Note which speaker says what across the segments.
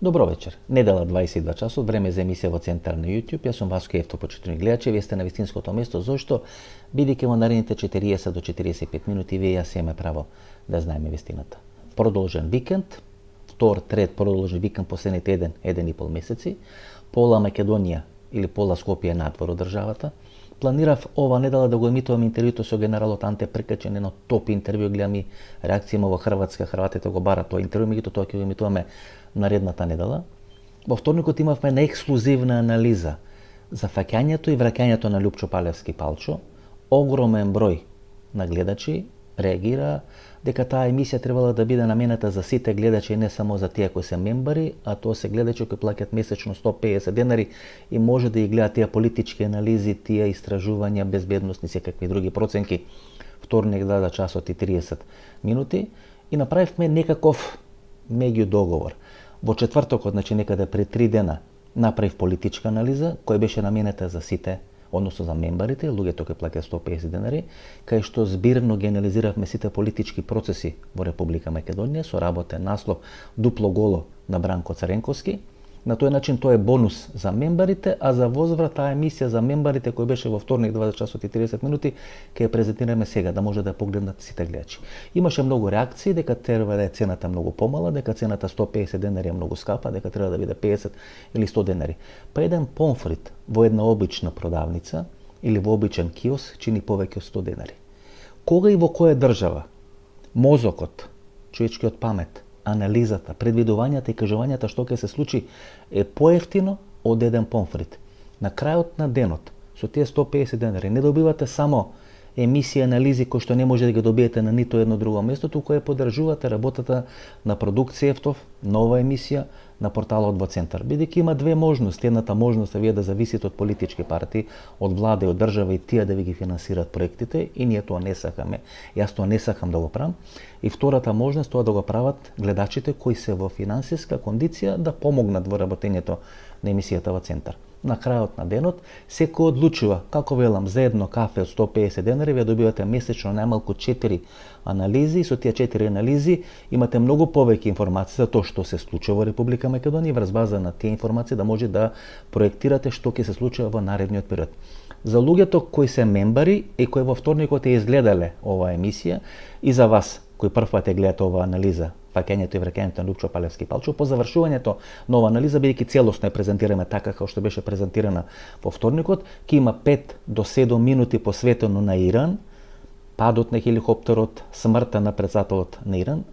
Speaker 1: Добро вечер. Недела 22 часот, време за емисија во Центар на YouTube. Јас сум Васко Евто, почитувани гледачи. Вие сте на вистинското место. Зошто? Бидејќи во наредните 40 до 45 минути вие јас имаме право да знаеме вистината. Продолжен викенд, втор, трет продолжен викенд последните еден и пол месеци. Пола Македонија или пола Скопје надвор од државата. Планирав ова недела да го емитувам интервјуто со генералот Анте Пркачен, едно топ интервју, гледам и реакција во Хрватска, хрватите го барат тоа интервју, меѓутоа тоа ќе го емитуваме наредната недела. Во вторникот имавме на ексклузивна анализа за фаќањето и враќањето на Лјупчо Палевски Палчо. Огромен број на гледачи реагира дека таа емисија требала да биде наменета за сите гледачи, не само за тие кои се мембари, а тоа се гледачи кои плаќаат месечно 150 денари и може да ги гледаат тие политички анализи, тие истражувања, безбедносни секакви други проценки. Вторник 2 часот и 30 минути и направивме некаков меѓу договор. Во четвртокот, значи некаде пред 3 дена, направив политичка анализа која беше наменета за сите, односно за мембарите, луѓето кои плаќаат 150 денари, кај што збирно ги анализиравме сите политички процеси во Република Македонија со работен наслов Дупло голо на Бранко Царенковски. На тој начин тоа е бонус за мембарите, а за возврат таа емисија за мембарите кој беше во вторник 20 часот и 30 минути ќе ја презентираме сега да може да погледнат сите гледачи. Имаше многу реакции дека треба да е цената многу помала, дека цената 150 денари е многу скапа, дека треба да биде 50 или 100 денари. Па еден помфрит во една обична продавница или во обичен киоск чини повеќе од 100 денари. Кога и во која држава мозокот, човечкиот памет, анализата, предвидувањата и кажувањата што ќе се случи е поевтино од еден помфрит. На крајот на денот, со тие 150 денари, не добивате само емисии, анализи кои што не може да ги добиете на нито едно друго место, туку ја поддржувате работата на продукција Ефтов, нова емисија на порталот во Центар. Бидејќи има две можности. Едната можност е вие да зависите од политички партии, од влада и од држава и тие да ви ги финансираат проектите и ние тоа не сакаме. Јас тоа не сакам да го правам. И втората можност тоа да го прават гледачите кои се во финансиска кондиција да помогнат во работењето на емисијата во Центар. На крајот на денот, секој одлучува, како велам, за едно кафе од 150 денари, вие добивате месечно најмалку 4 анализи и со тие 4 анализи имате многу повеќе информации за тоа што се случува во Република Македонија и врз база на тие информации да може да проектирате што ќе се случува во наредниот период. За луѓето кои се мембари и кои во вторникот ја изгледале оваа емисија и за вас кои првпат ја гледате оваа анализа, фаќањето и враќањето на Лјупчо Палевски Палчо, по завршувањето на оваа анализа, бидејќи целосно ја презентираме така како што беше презентирана во вторникот, ќе има 5 до 7 минути посветено на Иран, падот на хеликоптерот, смртта на председателот на Иран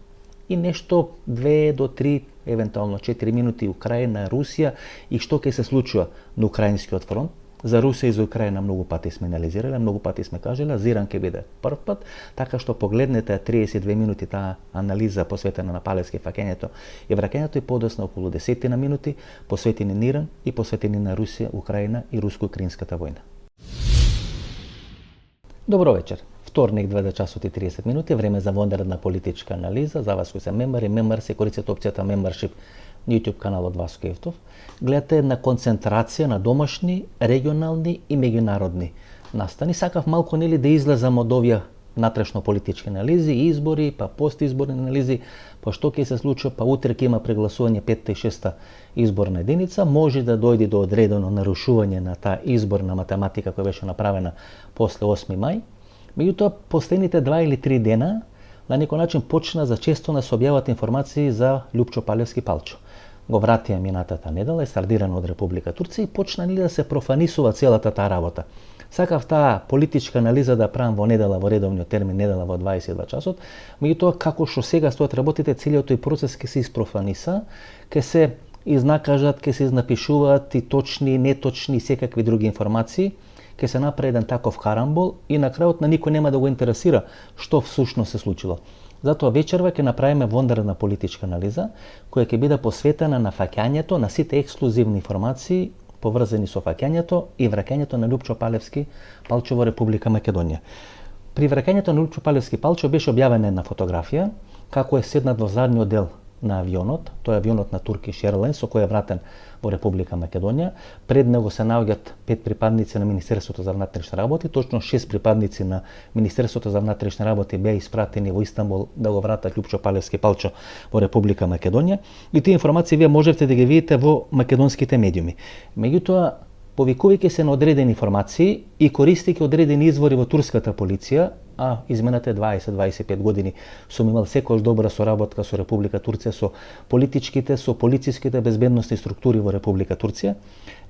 Speaker 1: и нешто 2 до 3, евентуално 4 минути Украина, Русија и што ќе се случува на украинскиот фронт. За Русија и за Украина многу пати сме анализирале, многу пати сме кажале, за Иран ќе биде прв пат, така што погледнете 32 минути таа анализа посветена на Палевски, фаќањето и враќањето и подоцна околу 10 на минути посветени на Иран и посветени на Русија, Украина и руско-украинската војна. Добро вечер. Вторник 2 часот и 30 минути, време за вонредна политичка анализа. За вас кои се мембар се користите опцијата Membership на YouTube каналот Васко Евтов. Гледате една концентрација на домашни, регионални и меѓународни настани. Сакав малку нели да излезам од овие натрешно политички анализи, избори, па постизборни анализи, па што ќе се случи, па утре ќе има прегласување 5-та и 6-та изборна единица, може да дојде до одредено нарушување на таа изборна математика која беше направена после 8 мај. Меѓутоа, последните 2 или 3 дена на некој начин почна за често да се објават информации за Лјупчо Палевски Палчо. Го вратија минатата недела, е стардирано од Република Турција и почна да се профанисува целата таа работа. Сакав таа политичка анализа да правам во недела, во редовниот термин, недела во 22 часот, меѓутоа како што сега стојат работите, целиот тој процес ќе се испрофаниса, ќе се изнакажат, ќе се изнапишуваат и точни, неточни и секакви други информации, ќе се направи еден таков карамбол и на крајот на никој нема да го интересира што всушност се случило. Затоа вечерва ќе направиме вонредна политичка анализа која ќе биде посветена на фаќањето, на сите ексклузивни информации поврзани со фаќањето и враќањето на Лјупчо Палевски Палчо во Република Македонија. При враќањето на Лјупчо Палевски Палчо беше објавена една фотографија како е седнат во задниот дел на авионот, тоа е авионот на Turkish Airlines со кој е вратен во Република Македонија. Пред него се наоѓаат 5 припадници на Министерството за внатрешни работи, точно 6 припадници на Министерството за внатрешни работи беа испратени во Истанбул да го вратат Лјупчо Палевски Палчо во Република Македонија. И тие информации вие можете да ги видите во македонските медиуми. Меѓутоа, повикувајќи се на одредени информации и користејќи одредени извори во турската полиција, а изминатите 20-25 години сум имал секојаш добра соработка со Република Турција, со политичките, со полициските безбедностни структури во Република Турција.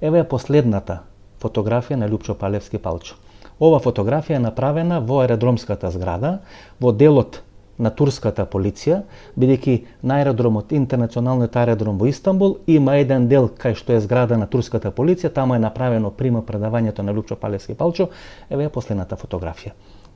Speaker 1: Еве е последната фотографија на Лјупчо Палевски Палчо. Ова фотографија е направена во аеродромската зграда, во делот на турската полиција, бидејќи на аеродромот, интернационалниот аеродром во Истанбул, има еден дел кај што е зграда на турската полиција, таму е направено примопредавањето на Лјупчо Палевски Палчо. Еве е последната фотографија.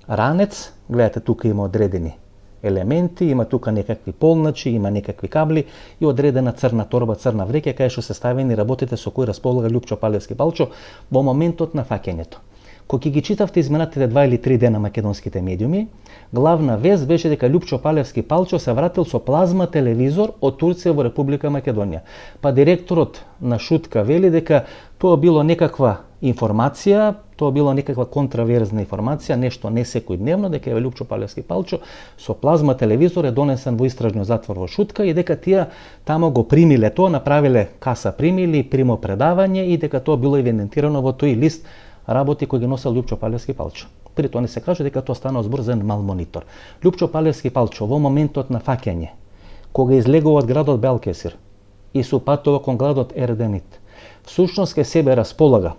Speaker 1: Ранец, гледате тука има одредени елементи, има тука некакви полначи, има некакви кабли и одредена црна торба, црна вреќа кај што се ставени работите со кои располага Лјупчо Палевски Палчо во моментот на фаќањето. Кога ги читавте изминатите 2 или 3 дена македонските медиуми, главна вест беше дека Лјупчо Палевски Палчо се вратил со плазма телевизор од Турција во Република Македонија. Па директорот на Шутка вели дека тоа било некаква информација, тоа било некаква контраверзна информација, нешто не секојдневно, дека Лјупчо Палевски Палчо со плазма телевизор е донесен во истражниот затвор во Шутка и дека тие тамо го примиле тоа, направиле каса примили, примопредавање и дека тоа било евидентирано во тој лист работи кој ги носел Лјупчо Палевски Палчо. При тоа не се каже дека тоа станал збор за мал монитор. Лјупчо Палевски Палчо во моментот на фаќање, кога излегува од градот Белкесир и се упатува кон градот Ерденит, всушност ке себе располага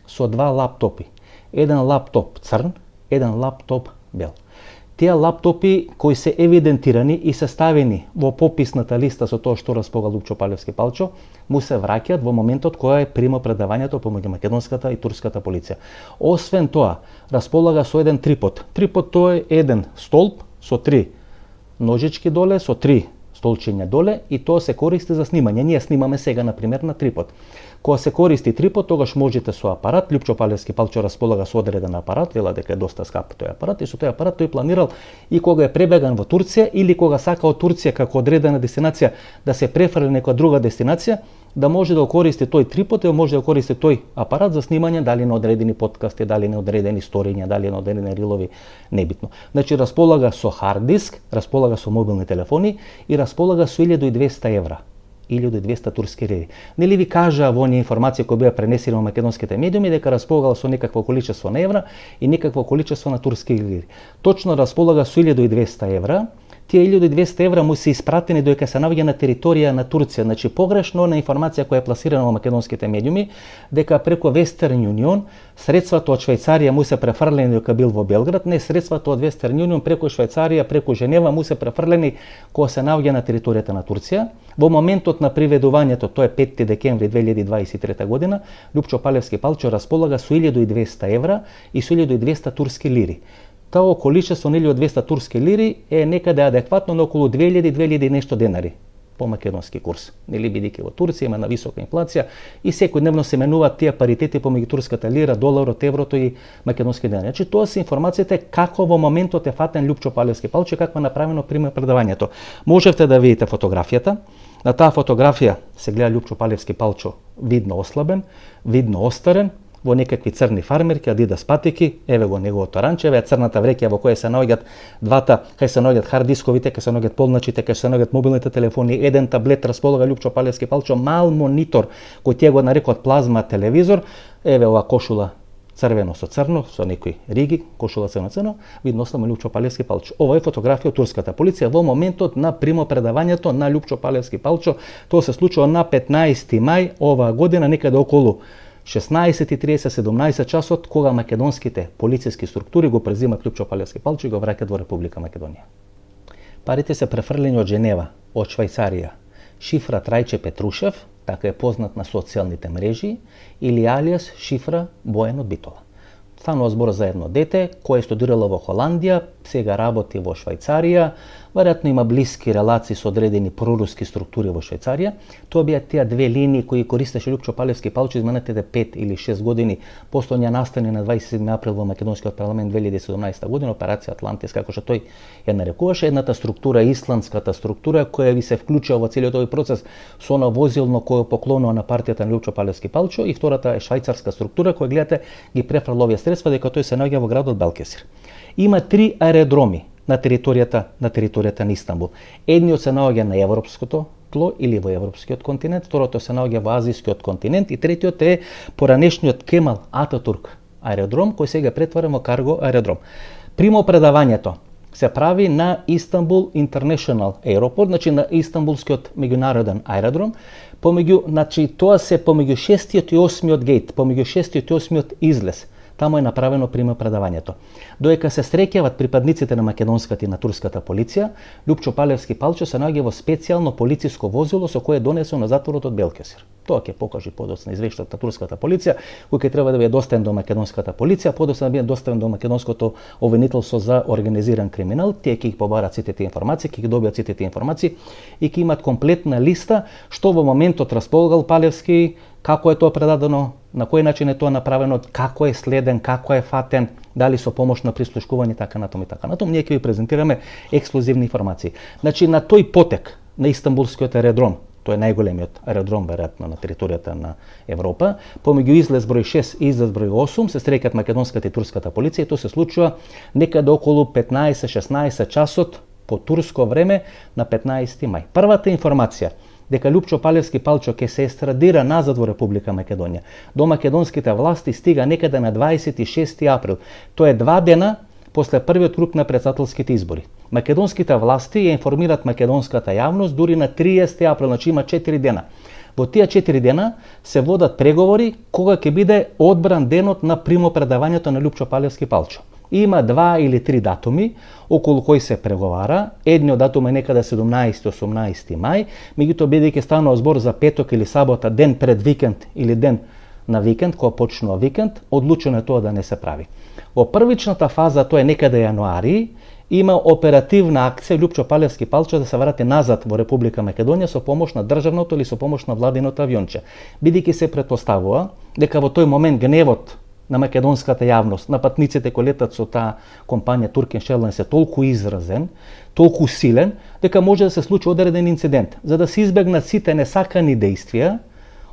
Speaker 1: со 2 лаптопи. Еден лаптоп црн, еден лаптоп бел. Тие лаптопи кои се евидентирани и се ставени во пописната листа со тоа што располага Лјупчо Палевски Палчо, му се враќаат во моментот која е примопредавањето помеѓу македонската и турската полиција. Освен тоа, располага со еден трипод. Трипод тоа е еден столб со 3 ножички доле, со 3 столчиња доле и тоа се користи за снимање. Ние снимаме сега, например, на трипод. Кога се користи трипод, тогаш можете со апарат, Лјупчо Палевски Палчо располага со одреден апарат, вела дека е доста скап тој апарат, и со тој апарат тој планирал и кога е пребеган во Турција или кога сака од Турција како одредена дестинација да се префрли некоја друга дестинација, да може да користи тој трипод и може да користи тој апарат за снимање дали на одредени подкасти, дали на одредени сториња, дали на одредени рилови, небитно. Значи располага со хард диск, располага со мобилни телефони и располага со 1200 евра. 1200 турски лири. Нели ви кажа во оние информации кои беа пренесени во македонските медиуми дека располагал со некакво количество на евра и некакво количество на турски лири. Точно располага со 1200 евра. Тие 1200 евра му се испратени додека се наоѓа на територија на Турција. Значи погрешно на информација која е пласирана во македонските медиуми дека преку Western Union средствата од Швајцарија му се префрлени додека бил во Белград, не, средствата од Western Union преку Швајцарија, преку Женева му се префрлени кога се наоѓа на територијата на Турција. Во моментот на приведувањето, тоа е 5 декември 2023 година, Лјупчо Палевски Палчо располага со 1200 евра и со 1200 турски лири. Тоа количество на 1200 турски лири е некаде адекватно на околу 2000 нешто денари по македонски курс. Нели бидејќи во Турција има на висока инфлација и секојдневно се менуваат тие паритети помеѓу турската лира, доларот, еврото и македонски денари. Значи тоа се информациите како во моментот е фатен Лјупчо Палевски Палчо и како е направено примопредавањето. Можевте да видите фотографијата. На таа фотографија се гледа Лјупчо Палевски Палчо видно ослабен, видно остарен, во некакви црни фармерки, Адидас патики, еве го неговото ранче, еве црната вреќа во која се наоѓаат двата, кај се наоѓаат хард дисковите, кај се наоѓаат полначите, кај се наоѓаат мобилните телефони, еден таблет располага Лјупчо Палевски Палчо, мал монитор кој тие го нарекоат плазма телевизор, еве ова кошула црвено со црно, со некои риги, кошула црно, видно ослабен Лјупчо Палевски Палчо. Ова е фотографија од турската полиција во моментот на примопредавањето на Лјупчо Палевски Палчо. Тоа се случува на 15 мај оваа година, некаде околу 16:30-17 часот, кога македонските полициски структури го презимат Лјупчо Палевски Палчо и го враќаат во Република Македонија. Парите се префрлени од Женева, од Швајцарија. Шифра Трајче Петрушев, така е познат на социјалните мрежи, или алијас шифра Бојан од Битола. станува збор за едно дете кое студирало во Холандија, сега работи во Швајцарија, веројатно има блиски релации со одредени проруски структури во Швајцарија. Тоа беа тие две линии кои користеше Лјупчо Палевски Палчо изминатите 5 или 6 години после оние настани на 27 април во македонскиот парламент 2017 година, операција Атлантис, како што тој ја нарекуваше, едната структура, исландската структура која ви се вклучува во целиот овој процес со она возилно кое поклонува на партијата на Лјупчо Палевски Палчо, и втората е швајцарска структура која, гледате, ги префрла овие средства дека тој се наоѓа во градот Белкесир. Има 3 аеродроми на територијата на Истанбул. Едниот се наоѓа на европското тло или во европскиот континент, второто се наоѓа во азискиот континент и третиот е поранешниот Кемал Ататурк аеродром, кој сега претворен во карго аеродром. Примопредавањето се прави на Истанбул International Airport, значи на Истанбулскиот меѓународен аеродром, значи тоа се помеѓу 6-тиот и 8-миот гейт, помеѓу 6-тиот и 8-миот излез. Таму е направено примопредавањето. Додека се среќават припадниците на македонската и на турската полиција, Лјупчо Палевски Палчо се наоѓа во специјално полициско возило со кое е донесено на затворот од Белкесир. Тоа ќе покажи подоцна извештајот на турската полиција, кој ќе треба да биде доставен до македонската полиција, подоцна да биде доставен до македонското обвинителство за организиран криминал. Тие ќе ги побарат сите тие информации, ќе ги добијат сите тие информации и ќе имат комплетна листа што во моментот располагал Палевски, како е тоа предадено, на кој начин е тоа направено, како е следен, како е фатен, дали со помош на прислушкување, така натаму и така натаму. Ние ќе ви презентираме ексклузивни информации. Значи на тој потек на Истанбулскиот аеродром, тој е најголемиот аеродром веројатно на територијата на Европа, помеѓу излез број 6 и излез број 8 се среќаат македонската и турската полиција, и тоа се случува некаде околу 15-16 часот по турско време на 15 мај. Првата информација дека Лјупчо Палевски Палчо ќе се естрадира назад во Република Македонија до македонските власти стига некаде на 26 април. Тоа е 2 дена после првиот круг на претседателските избори. Македонските власти ја информираат македонската јавност дури на 30 април, значи има 4 дена. Во тие 4 дена се водат преговори кога ќе биде одбран денот на примопредавањето на Лјупчо Палевски Палчо. Има 2 или 3 датуми околу кои се преговара. Едниот датум е некаде 17-18 мај, меѓутоа бидејќи станува збор за петок или сабота, ден пред викенд или ден на викенд, кога почнува викенд, одлучено е тоа да не се прави. Во првичната фаза, тоа е некаде јануари, има оперативна акција Лјупчо Палевски Палчо да се врати назад во Република Македонија со помош на државното или со помош на владиното авионче. Бидејќи се претпоставува дека во тој момент гневот на македонската јавност, на патниците кои летат со таа компанија Turkish Airlines е толку изразен, толку силен, дека може да се случи одреден инцидент. За да се избегнат сите несакани дејствија,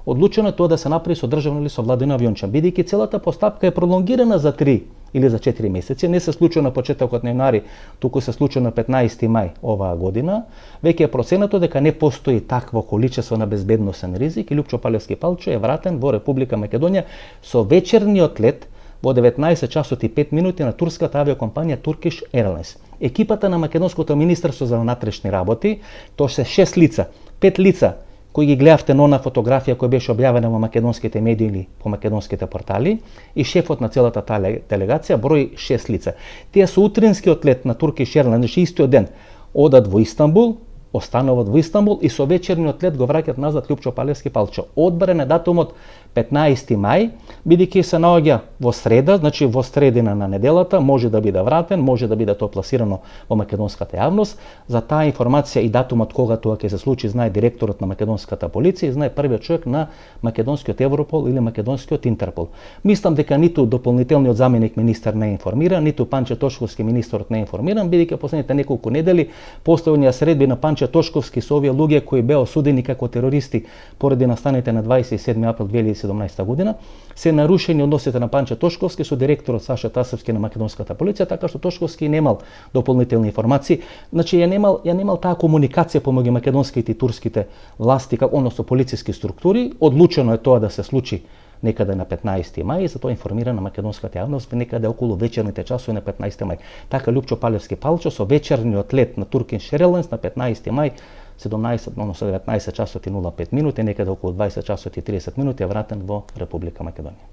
Speaker 1: одлучено е тоа да се направи со државно или со владино авионче. Бидејќи целата постапка е пролонгирана за 3 или за 4 месеци, не се случува на почетокот на јануари, туку се случува на 15 мај оваа година, веќе е проценато дека не постои такво количество на безбедносен ризик и Лјупчо Палевски Палчо е вратен во Република Македонија со вечерниот лет во 19 часот и 5 минути на турската авиокомпанија Turkish Airlines. Екипата на македонското министерство за внатрешни работи, тоа се 6 лица, 5 лица кои ги гледавте на она фотографија која беше објавена во македонските медии или по македонските портали, и шефот на целата таа делегација, број 6 лица. Тие со утринскиот лет на Turkish Airlines, значи истиот ден, одат во Истанбул, остануват во Истанбул и со вечерниот лет го враќаат назад Лјупчо Палевски Палчо. Одбран е датумот 15 мај, бидејќи се наоѓа во среда, значи во средина на неделата, може да биде вратен, може да биде тоа пласирано во македонската јавност. За таа информација и датумот кога тоа ќе се случи знае директорот на македонската полиција и знае првиот човек на македонскиот Европол или македонскиот Интерпол. Мислам дека ниту дополнителниот заменик министар не е информиран, ниту Панче Тошковски министерот не е информиран, бидејќи последните неколку недели после оние средби на Панче Тошковски со овие луѓе кои беа осудени како терористи поради настаните на 27 април 2017 година, се нарушени односите на Панче Тошковски со директорот Саша Тасевски на македонската полиција, така што Тошковски немал дополнителни информации. Значи ја немал таа комуникација помеѓу македонските и турските власти, односно полициски структури. Одлучено е тоа да се случи некаде на 15 мај и затоа информира на македонската јавност некаде околу вечерните часови на 15 мај. Така Лјупчо Палевски Палчо со вечерниот лет на Turkish Airlines на 15 мај 19 часот и 05 минути, некаде околу 20 часот и 30 минути е вратен во Република Македонија.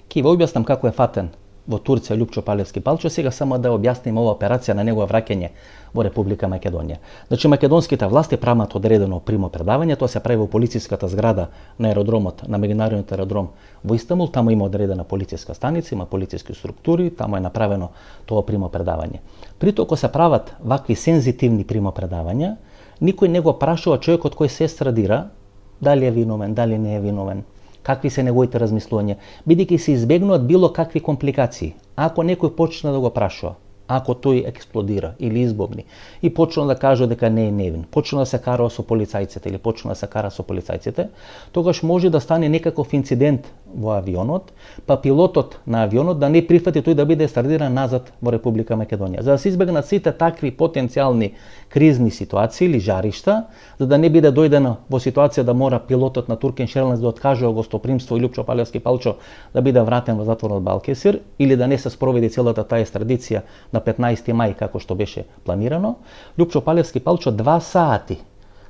Speaker 1: Ки ви објаснам како е фатен во Турција Лјупчо Палевски Палчо, сега само да објасним ова операција на негово враќање во Република Македонија. Значи македонските власти прават одредено примопредавање, тоа се прави во полициската зграда на аеродромот, на меѓународниот аеродром во Истанбул, таму има одредена полициска станица, има полициски структури, таму е направено тоа примопредавање. Притоа кога се прават вакви сензитивни примопредавања, никој не го прашува човекот кој се страдира дали е виновен, дали не е виновен, какви се неговите размислувања, бидејќи се избегнуваат било какви компликации. Ако некој почне да го прашува, ако тој експлодира или избомни и почна да каже дека не е невин, почна да се караа со полицајците или почна да се кара со полицајците, тогаш може да стане некаков инцидент во авионот, па пилотот на авионот да не прифати тој да биде естрадиран назад во Република Македонија. За да се избегнат сите такви потенцијални кризни ситуации или жаришта, за да не биде дојдено во ситуација да мора пилотот на Туркен Airlines да откаже гостопримство и Лјупчо Палевски Палчо да биде вратен во затворот Балкесир или да не се спроведи целата таа екстрадиција на 15 мај како што беше планирано, Лјупчо Палевски Палчо 2 сати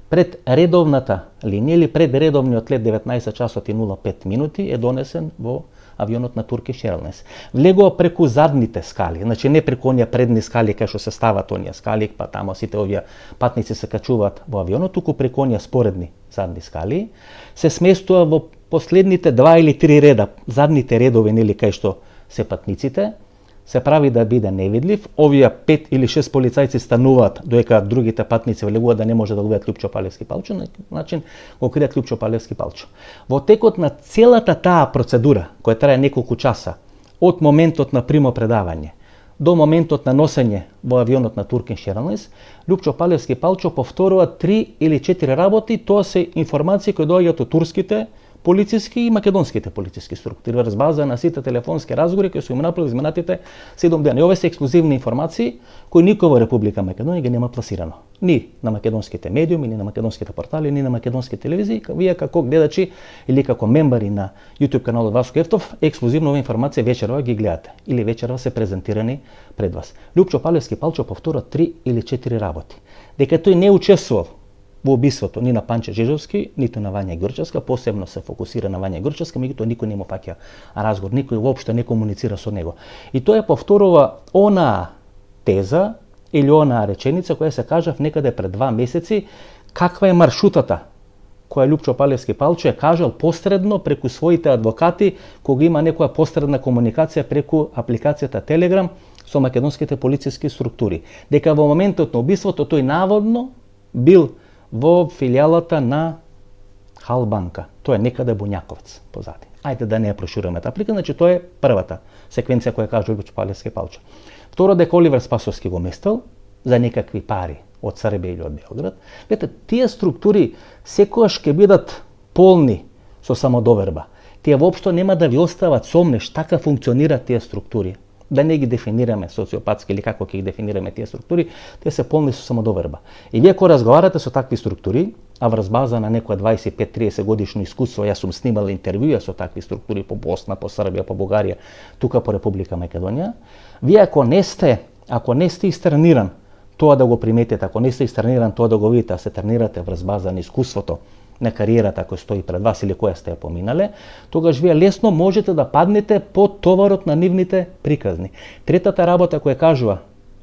Speaker 1: пред редовната линија или пред редовниот лет 19 часот и 05 минути е донесен во авионот на Turkish Airlines. Влегува преку задните скали, значи не преку оние предни скали кај што се стават оние скали, па таму сите овие патници се качуваат во авионот, туку преку оние споредни задни скали, се сместува во последните 2 или 3 реда, задните редови нели кај што се патниците, се прави да биде невидлив. Овие 5 или 6 полицајци стануваат додека другите патници влегуваат да не може да го видат Лјупчо Палевски Палчо, на начин го кријат Лјупчо Палевски Палчо. Во текот на целата таа процедура, која трае неколку часа, од моментот на примопредавање до моментот на носење во авионот на Turkish Airlines, Лјупчо Палевски Палчо повторува 3 или 4 работи, тоа се информации кои доаѓаат од турските полициски и македонските полициски структури врз база на сите телефонски разговори кои се им направили изминатите 7 дена. И овие се ексклузивни информации кои никој во Република Македонија ги нема пласирано. Ни на македонските медиуми, ни на македонските портали, ни на македонските телевизии. Вие како гледачи или како мембари на YouTube каналот Васко Ефтов, ексклузивно оваа информација вечерва ги гледате или вечерва се презентирани пред вас. Лјупчо Палевски Палчо повтора 3 или 4 работи. Дека тој не учествувал во убиството ни на Панче Жежовски, ниту на Вања Ѓурчевска, посебно се фокусира на Вања Ѓурчевска, меѓутоа никој не му фаќа разговор, никој воопшто не комуницира со него. И тоа повторува онаа теза или онаа реченица која се кажав некаде пред 2 месеци, каква е маршрутата која Лјупчо Палевски Палчо е кажал посредно преку своите адвокати кога има некоја посредна комуникација преку апликацијата Telegram со македонските полициски структури. Дека во моментот на убиството тој наводно бил во филијалата на Халбанка. Тоа е некаде Бунјаковец позади. Ајде да не ја прошируваме таа плика, значи тоа е првата секвенција која кажа Лјупчо Палевски Палчо. Второ, дека Оливер Спасовски го местел за некакви пари од Србија или од Белград. Видете, тие структури секогаш ќе бидат полни со самодоверба. Тие воопшто нема да ви остават сомнеш, така функционираат тие структури. Да не ги дефинираме социопатски или како ќе ги дефинираме тие структури, тие се полни со самодоверба. И вие кога разговарате со такви структури, а врз база на некоја 25-30 годишно искуство, јас сум снимал интервјуа со такви структури по Босна, по Србија, по Бугарија, тука по Република Македонија, вие ако не сте истрениран тоа да го приметите, ако не сте истрениран тоа да го видите, а се тренирате врз база на искуството на кариерата која стои пред вас или која сте ја поминале, тогаш вие лесно можете да паднете под товарот на нивните приказни. Третата работа која кажува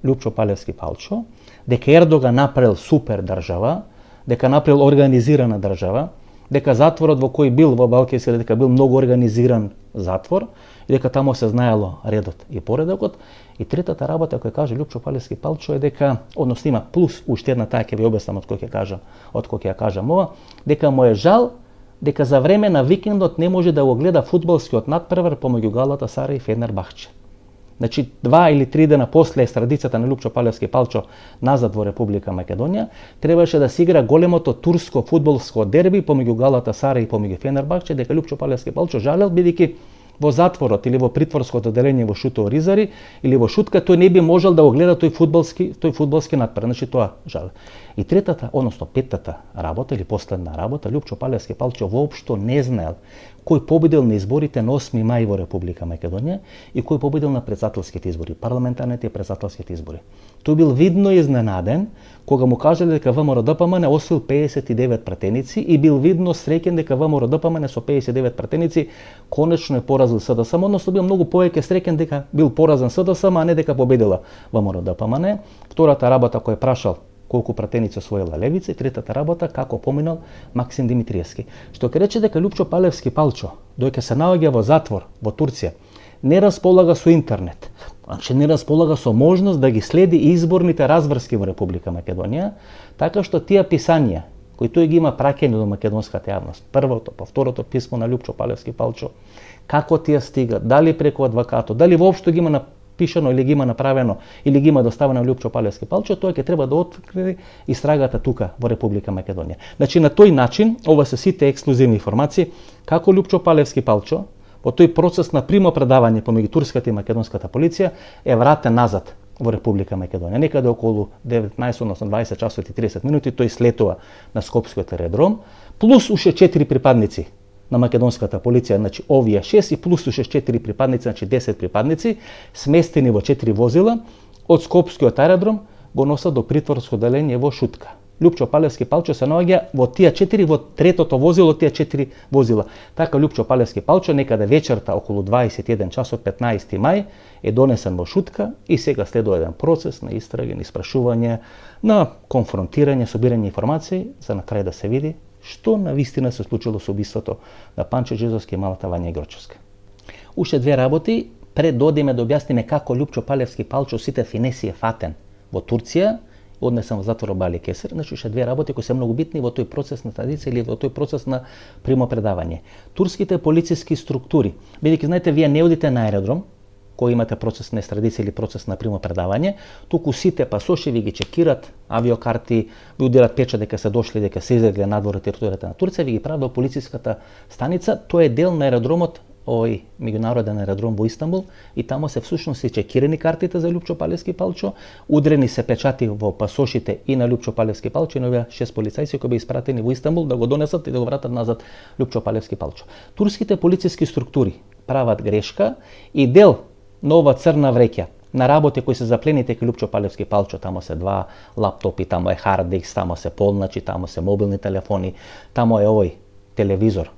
Speaker 1: Лјупчо Палевски Палчо, дека Ердоган направил супер држава, дека направил организирана држава, дека затворот во кој бил во Балкесир, дека бил многу организиран затвор, и дека таму се знаело редот и поредокот. И третата работа која каже Лјупчо Палевски Палчо е дека, односно има плюс уште една, таа ќе ви обяснам од кој ќе кажам ова, дека му е жал дека за време на викендот не може да го гледа фудбалскиот натпревар помеѓу Галатасарај и Фенербахче. Значи 2 или 3 дена после екстрадицијата на Лјупчо Палевски Палчо назад во Република Македонија, требаше да се игра големото турско фудбалско дерби помеѓу Галатасарај и помеѓу Фенербахче, дека Лјупчо Палевски Палчо жалел бидејќи во затворот или во притворското одделение во Шуто Оризари или во Шутка тој не би можел да го гледа тој фудбалски натпревар, значи тоа жал. И третата, односно петтата работа или последна работа, Лјупчо Палевски Палчо воопшто не знаел кој победил на изборите на 8 мај во Република Македонија и кој победил на претседателските избори, парламентарните и претседателските избори. Тој бил видно изненаден кога му кажале дека ВМРО-ДПМН освоил 59 пратеници и бил видно среќен дека ВМРО-ДПМН со 59 пратеници конечно е поразил СДСМ, односно бил многу повеќе среќен дека бил поразен СДСМ, а не дека победила ВМРО-ДПМН. Втората работа која прашал колку пратеници освоила Левица и третата работа како поминал Максим Димитриевски. Што ќе рече дека Лупчо Палевски Палчо, дојка се наоѓа во затвор во Турција, не располага со интернет, значи не располага со можност да ги следи изборните разврски во Република Македонија, така што тие писања кои тој ги има праќени до македонската јавност, првото, па второто писмо на Лупчо Палевски Палчо, како тие стигат, дали преку адвокатот, дали воопшто ги има напишано или ги има направено или ги има доставено на Лупчо Палевски Палчо, тоа ќе треба да открие истрагата тука во Република Македонија. Значи на тој начин, ова се сите ексклузивни информации, како Лупчо Палевски Палчо во тој процес на примопредавање помеѓу турската и македонската полиција е вратен назад во Република Македонија. Некаде околу 19, односно 20 часот и 30 минути тој слетува на Скопскиот аеродром, плюс уште 4 припадници на македонската полиција, значи овие 6 и плюс уште 4 припадници, значи 10 припадници, сместени во 4 возила, од Скопскиот аеродром го носат до притворско одделение во Шутка. Лупчо Палевски Палчо се наоѓа во тие 4, во третото возило од тие 4 возила. Така Лупчо Палевски Палчо некаде вечерта околу 21 часот 15 мај е донесен во Шутка и сега следува еден процес на истраги, на испрашување, на конфронтирање, собирање информации за на крај да се види што навистина се случило со убиството на Панчо Жизовски и малата Вања Грочевска. Уште две работи пред да одиме да објасниме како Лупчо Палевски Палчо сите финеси е фатен во Турција, однесен во затвор Бали Кесир. Значи уште две работи кои се многу битни во тој процес на традиција или во тој процес на примопредавање. Турските полициски структури, бидејќи знаете вие не одите на аеродром кој имате процес на екстрадиција или процес на примопредавање, туку сите пасоши ви ги чекират, авиокарти, ви удират печат дека се дошли, дека се излегле надвор од територијата на Турција, ви ги прават во полициската станица. Тоа е дел на аеродромот, овој меѓународен аеродром во Истанбул, и тамо се всушност се чекирани картите за Лупчо Палевски Палчо, удрени се печати во пасошите и на Лупчо Палевски Палчо и на овие 6 полицајци кои беа испратени во Истанбул да го донесат и да го вратат назад Лупчо Палевски Палчо. Турските полициски структури прават грешка и дел на ова црна вреќа на работи кои се заплените кај Лупчо Палевски Палчо, тамо се 2 лаптопи, тамо е хард диск, тамо се полначи, тамо се мобилни телефони, тамо е овој телевизор,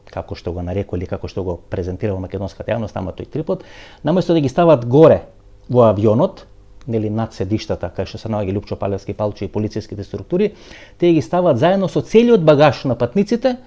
Speaker 1: како што го нарекува или како што го презентира во македонската јавност, тамо тој трипод, наместо да ги стават горе во авионот, нели над седиштата кај што се наоѓа Лупчо Палевски Палчо и полициските структури, те ги стават заедно со целиот багаж на патниците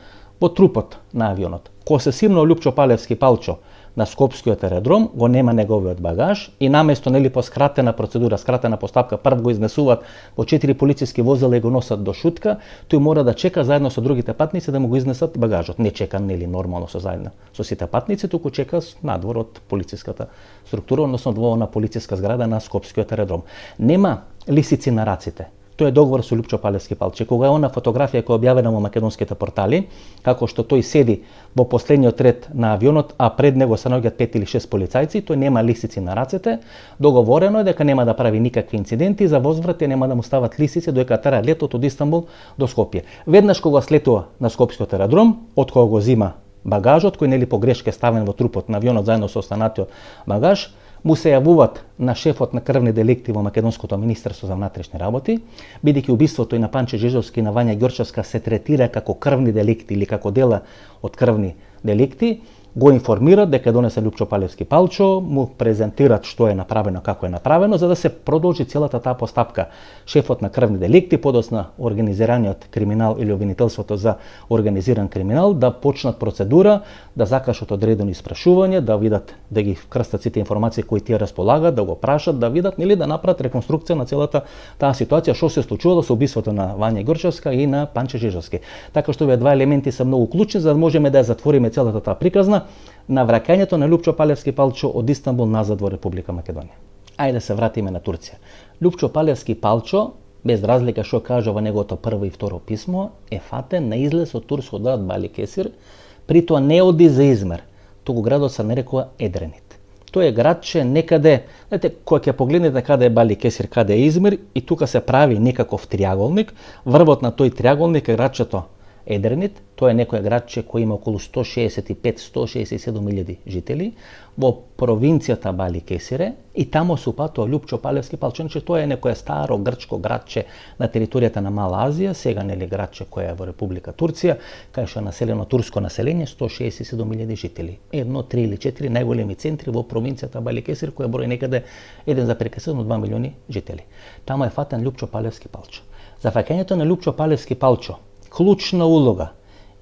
Speaker 1: во трупот на авионот. Кога се симнал Лупчо Палевски Палчо на Скопскиот аеродром, го нема неговиот багаж и наместо нели по скратена процедура, скратена постапка, прв го изнесуваат во 4 полициски возила и го носат до Шутка, тој мора да чека заедно со другите патници да му го изнесат багажот. Не чека нели нормално заедно со сите патници, туку чека надвор од полициската структура, односно во на полициска зграда на Скопскиот аеродром. Нема лисици на раците. Тој е договор со Лупчо Палевски Палчо. Кога е она фотографија која е објавена во македонските портали, како што тој седи во последниот ред на авионот, а пред него се наоѓаат 5 или 6 полицајци, тој нема лисици на рацете, договорено е дека нема да прави никакви инциденти, за возврат и нема да му стават лисици додека трае летот од Истанбул до Скопје. Веднаш кога слетува на Скопскиот аеродром, од кога го зима багажот, кој нели по грешка е ставен во трупот на авионот заедно со останатиот багаж, му се јавуваат на шефот на крвни деликти во Македонското министерство за внатрешни работи, бидејќи убиството и на Панче Жизовски и на Вања Ѓорчевска се третира како крвни деликти или како дела од крвни деликти, го информират дека донесе Лупчо Палевски Палчо, му презентират што е направено, како е направено, за да се продолжи целата таа постапка. Шефот на крвни деликти, подосна организираниот криминал или обвинителството за организиран криминал, да почнат процедура, да закажат одредени испрашувања, да видат, да ги крстат сите информации кои тие располагаат, да го прашат, да видат или да направат реконструкција на целата таа ситуација, што се случувало со убиството на Вања Ѓорчевска и на Панче Жизовски. Така што овие два елементи се многу клучни за да можеме да ја затвориме целата таа приказна на враќањето на Лупчо Палевски Палчо од Истанбул назад во Република Македонија. Ајде да се вратиме на Турција. Лупчо Палевски Палчо, без разлика што кажа во неговото прво и второ писмо, е фатен на излез од турскиот град Бали Кесир, при тоа не оди за измер, туку градот се нарекува Едренит. Тој е градче некаде, знаете, кога ќе погледнете каде е Бали Кесир, каде е Измир, и тука се прави некаков триаголник, врвот на тој триаголник е градчето Едренит, тоа е некое градче кој има околу 165-167 жители во провинцијата Бали Кесире и тамо се упатува Лјупчо Палевски Палчо. Значи тоа е некое старо грчко градче на територијата на Мала Азија, сега нели градче која е во Република Турција, кај што е населено турско население, 167.000 жители. 1, 3 или 4 најголеми центри во провинцијата Бали Кесир која брои некаде 1,2 милиони жители. Тамо е фатен Лјупчо Палевски Палчо. За фаќањето на Лјупчо Палевски Палчо клучна улога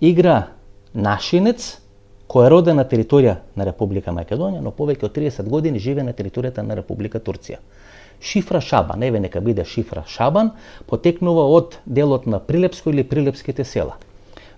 Speaker 1: игра нашинец кој е роден на територија на Република Македонија, но повеќе од 30 години живее на територијата на Република Турција. Шифра Шабан, еве нека биде Шифра Шабан, потекнува од делот на Прилепско или Прилепските села.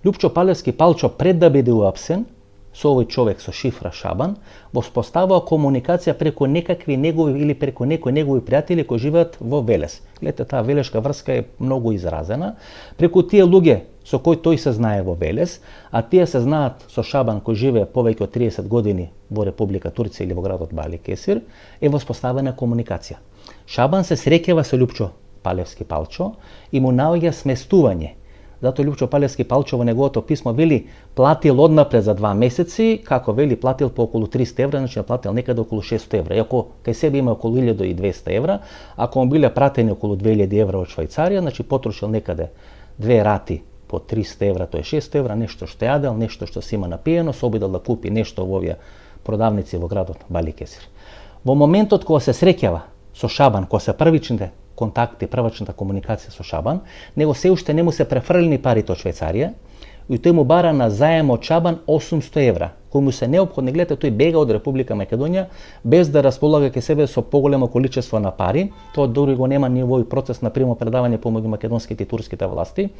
Speaker 1: Лјупчо Палевски Палчо пред да биде уапсен со овој човек со Шифра Шабан, воспоставува комуникација преку некакви негови или преку некои негови пријатели кои живеат во Велес. Гледате, таа велешка врска е многу изразена. Преку тие луѓе со кои тој се знае во Велес, а тие се знаат со Шабан кој живее повеќе од 30 години во Република Турција или во градот Бали Кесир, е воспоставена комуникација. Шабан се среќава со Лјупчо Палевски Палчо и му наоѓа сместување. Затоа Лјупчо Палевски Палчо во неговото писмо вели платил однапред за 2 месеци, како вели платил по околу 300 евра, значи платил некаде околу 600 евра. Иако кај себе има околу 1200 евра, ако му биле пратени околу 2000 евра од Швајцарија, значи потрошил некаде 2 рати по 300 евра, тоа е 600 евра, нешто што јадел, нешто што си има напиено, се обидел да купи нешто во овие продавници во градот Бали Кесир. Во моментот кога се среќава со Шабан, кога се првичните контакти, првачната комуникација со Шабан, него се уште не му се префрлени парите од Швајцарија и тој му бара на заем од Шабан 800 евра, кои му се неопходни. Гледате, тој бега од Република Македонија без да располага ке себе со поголемо количество на пари. Тоа дури го нема ни овој процес на примопредавање помеѓу македонските и турските власти.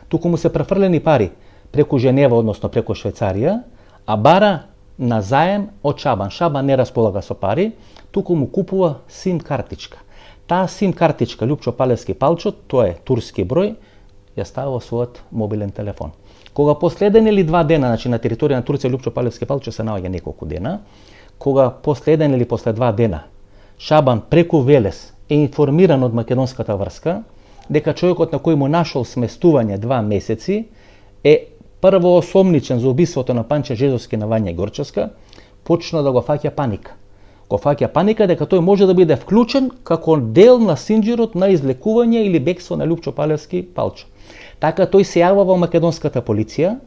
Speaker 1: Туку му се префрлени пари преку Женева, односно преку Швајцарија, а бара на заем од Шабан. Шабан не располага со пари, туку му купува сим картичка. Таа сим картичка Лјупчо Палевски Палчо, тоа е турски број, ја става во својот мобилен телефон. Кога последен или 2 дена, значи на територија на Турција Лјупчо Палевски Палчо се наоѓа неколку дена, кога последен или после 2 дена Шабан преку Велес е информиран од македонската врска дека човекот на кој му нашол сместување 2 месеци е прво осомничен за убиството на Панче Жезовски на Вања Горчевска, почна да го фаќа паника. Го фаќа паника дека тој може да биде вклучен како дел на синџирот на излекување или бегство на Лјупчо Палевски Палчо. Така тој се јавува во македонската полиција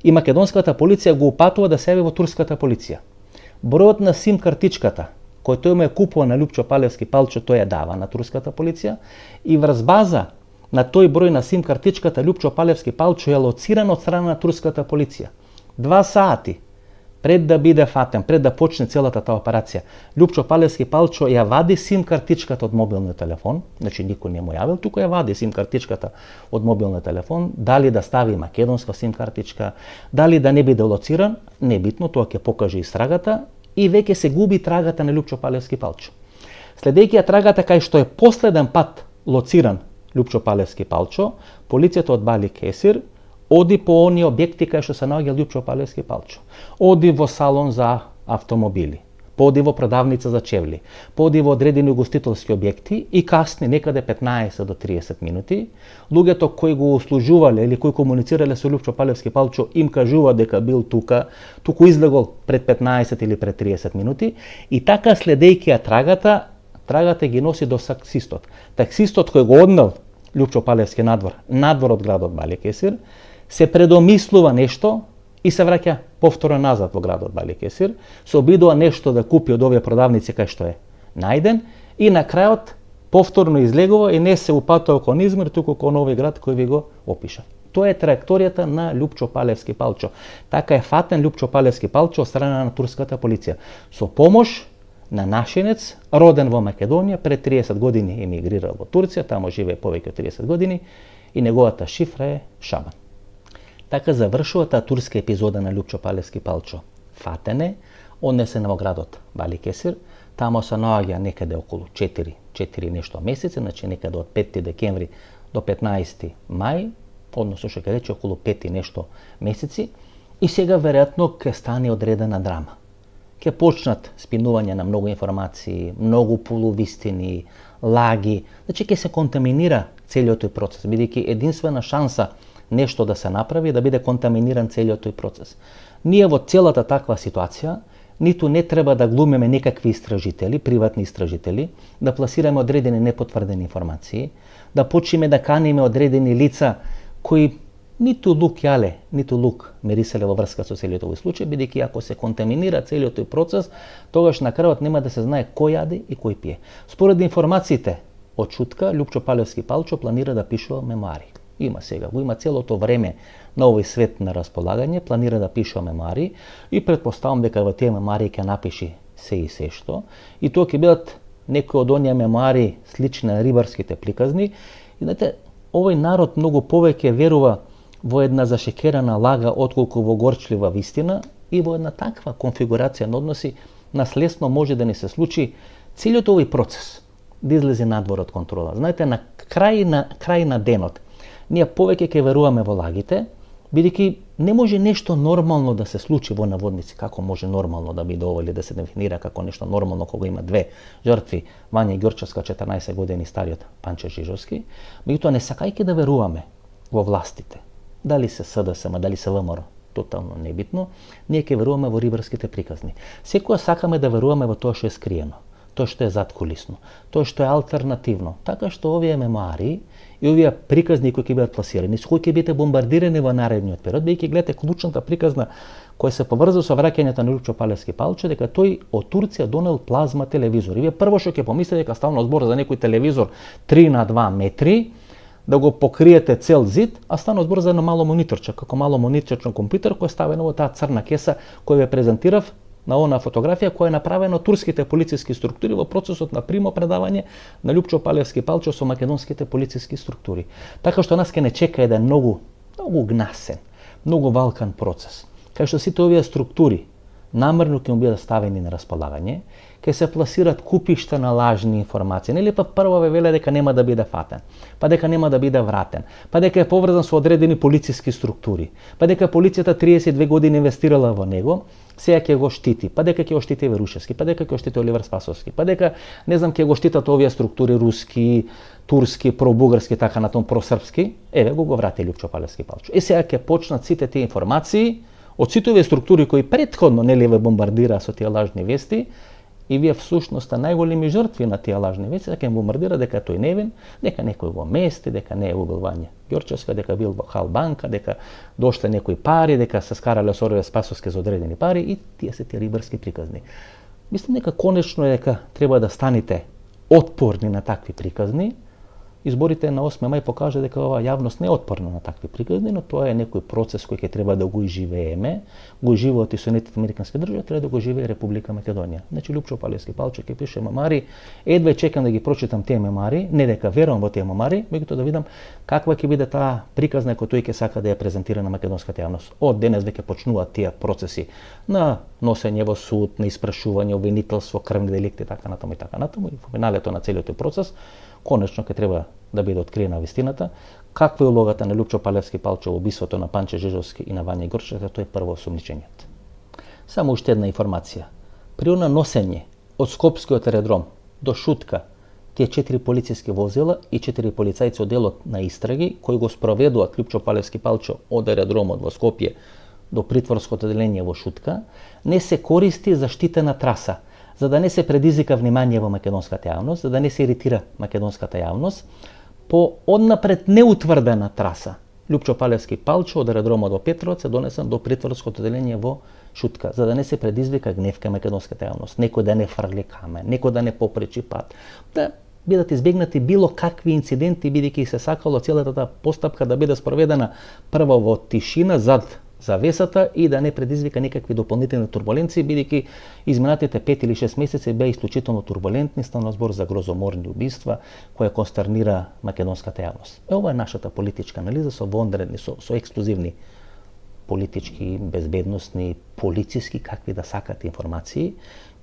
Speaker 1: и македонската полиција го упатува да се јави во турската полиција. Бројот на сим картичката кој тој му е купува на Лјупчо Палевски Палчо, тој ја дава на турската полиција и врз база на тој број на сим картичката Лјупчо Палевски Палчо е лоциран од страна на турската полиција. 2 сати пред да биде фатен, пред да почне целата таа операција, Лјупчо Палевски Палчо ја вади сим картичката од мобилниот телефон, значи никој не му јавил, туку ја вади сим картичката од мобилниот телефон, дали да стави македонска сим картичка, дали да не биде лоциран, небитно, тоа ќе покаже истрагата и веќе се губи трагата на Лјупчо Палевски Палчо. Следејќи ја трагата кај што е последен пат лоциран Лјупчо Палевски Палчо, полицијата од Бали Кесир оди по оние објекти кај што се наоѓа Лјупчо Палевски Палчо. Оди во салон за автомобили, поди во продавница за чевли, поди во одредени угостителски објекти и касни некаде 15 до 30 минути. Луѓето кои го услужувале или кои комуницирале со Лјупчо Палевски Палчо им кажува дека бил тука, туку излегол пред 15 или пред 30 минути и така следејќи ја трагата ги носи до таксистот. Таксистот кој го однел Лјупчо Палевски надвор од градот Бали Кесир, се предомислува нешто и се враќа повторно назад во градот Бали Кесир, се обидува нешто да купи од овие продавници кај што е најден и на крајот повторно излегува и не се упатува кон Измир, туку кон овој град кој ви го опиша. Тоа е траекторијата на Лјупчо Палевски Палчо. Така е фатен Лјупчо Палевски Палчо од страна на турската полиција. Со помош на нашинец, роден во Македонија, пред 30 години емигрирал во Турција, тамо живее повеќе од 30 години и неговата шифра е Шабан. Така завршува таа турска епизода на Лјупчо Палевски Палчо. Фатен е, однесен во градот Бали Кесир, тамо се наоѓа некаде околу 4 нешто месеци, значи некаде од 5 декември до 15 мај, односно што ќе рече околу 5 нешто месеци, и сега веројатно ќе стане одредена драма. Ќе почнат спинување на многу информации, многу полувистини, лаги, значи ќе се контаминира целиот тој процес, бидејќи единствена шанса нешто да се направи, да биде контаминиран целиот тој процес. Ние во целата таква ситуација ниту не треба да глумиме некакви истражители, приватни истражители, да пласираме одредени непотврдени информации, да почнеме да каниме одредени лица кои ниту лук јале, ниту лук мириселе во врска со целиот овој случај, бидејќи ако се контаминира целиот тој процес, тогаш на крајот нема да се знае кој јаде и кој пие. Според информациите од Шутка, Лјупчо Палевски Палчо планира да пишува мемуари. Има сега, го има целото време на овој свет на располагање, планира да пишува мемуари и предпоставам дека во тие мемуари ќе напиши се и се што. И тоа ќе бидат некои од оние мемуари слични на рибарските приказни. И знаете, овој народ многу повеќе верува во една зашекерана лага отколку во горчлива вистина, и во една таква конфигурација на односи наследно може да ни се случи целиот овој процес да излезе надвор од контрола. Знаете, на крај на денот ние повеќе ќе веруваме во лагите, бидејќи не може нешто нормално да се случи во наводници. Како може нормално да биде ова или да се дефинира како нешто нормално кога има две жртви, Вања Ѓурчевска, 14 години стариот Панче Жижовски, меѓутоа не сакајќи да веруваме во властите, дали се СДСМ, дали се ВМРО, тотално небитно, ние ќе веруваме во рибарските приказни. Секоја сакаме да веруваме во тоа што е скриено, тоа што е задкулисно, тоа што е алтернативно. Така што овие мемуари и овие приказни кои ќе бидат пласирани, со кои ќе бидете бомбардирани во наредниот период, бидејќи гледате клучната приказна која се поврзува со враќањето на Лјупчо Палевски Палчо, дека тој од Турција донел плазма телевизор. И вие прво што ќе помислите дека ставно збор за некој телевизор 3 на 2 метри, да го покриете цел зид, а стана збор за едно мало мониторче, како мало мониторче на компјутер кој е ставено во таа црна кеса која ве презентирав на она фотографија која е направена од турските полициски структури во процесот на примо предавање на Лјупчо Палевски Палчо со македонските полициски структури. Така што нас ке не чека еден многу гнасен, многу валкан процес, кај што сите овие структури намерно ќе му бидат ставени на располагање, ќе се пласират купишта на лажни информации. Нели па прво ве веле дека нема да биде фатен, па дека нема да биде вратен, па дека е поврзан со одредени полициски структури, па дека полицијата 32 години инвестирала во него, сега ќе го штити, па дека ќе го штити Верушевски, па дека ќе го штити Оливер Спасовски, па дека не знам ќе го штитат овие структури руски, турски, пробугарски, така натаму просрпски. Еве го врати Лјупчо Палевски Палчо. И сега ќе почнат сите тие информации од сите овие структури кои претходно нели ве бомбардира со тие лажни вести, и вие всушност најголеми жртви на тие лажни вести, дека им бомбардира дека тој невин, дека некој го мести, дека не е убил Вања Ѓурчевска, дека бил во Халбанка, дека дошле некои пари, дека се скарале со Оливер Спасовски за одредени пари, и тие се тие рибарски приказни. Мислам дека конечно е дека треба да станете отпорни на такви приказни. Изборите на 8 мај покажа дека ова јавност не е отпорна на такви приказни, но тоа е некој процес кој ќе треба да го изживееме, го живеат и Соединетите американски држави, треба да го живее Република Македонија. Значи Лјупчо Палевски Палчо ќе пише мемуари, едва чекам да ги прочитам тие мемуари, не дека верувам во тие мемуари, меѓутоа да видам каква ќе биде таа приказна која тој ќе сака да ја презентира на македонската јавност. Од денес веќе почнуваат тие процеси на носење во суд, на испрашување, обвинителство, крвни деликти, така натаму и така натаму, и во финалето на целиот тој процес конечно ќе треба да биде откриена вистината, каква е улогата на Лјупчо Палевски Палчо во убиството на Панче Жижовски и на Вања Ѓурчевска, тој е прво осумничениот. Само уште една информација. При она носење од Скопскиот аеродром до Шутка, тие 4 полициски возила и 4 полицајци од делот на истраги кои го спроведуваат Лјупчо Палевски Палчо од аеродромот во Скопје до притворското одделение во Шутка, не се користи заштитена траса, за да не се предизвика внимание во македонската јавност, за да не се иритира македонската јавност, по однапред неутврдена траса. Лјупчо Палевски Палчо од аеродромот во Петровец е донесен до притворското одделение во Шутка, за да не се предизвика гнев кај македонската јавност, некој да не фрли камен, некој да не попречи пат, да бидат избегнати било какви инциденти, бидејќи се сакало целата таа постапка да биде спроведена прво во тишина зад завесата и да не предизвика никакви дополнителни турбуленции, бидејќи изминатите 5 или 6 месеци беа исклучително турбулентни, стана збор за грозоморни убиства кои констернира македонската јавност. Ова е нашата политичка анализа со вонредни, со ексклузивни политички, безбедносни, полициски, какви да сакате информации,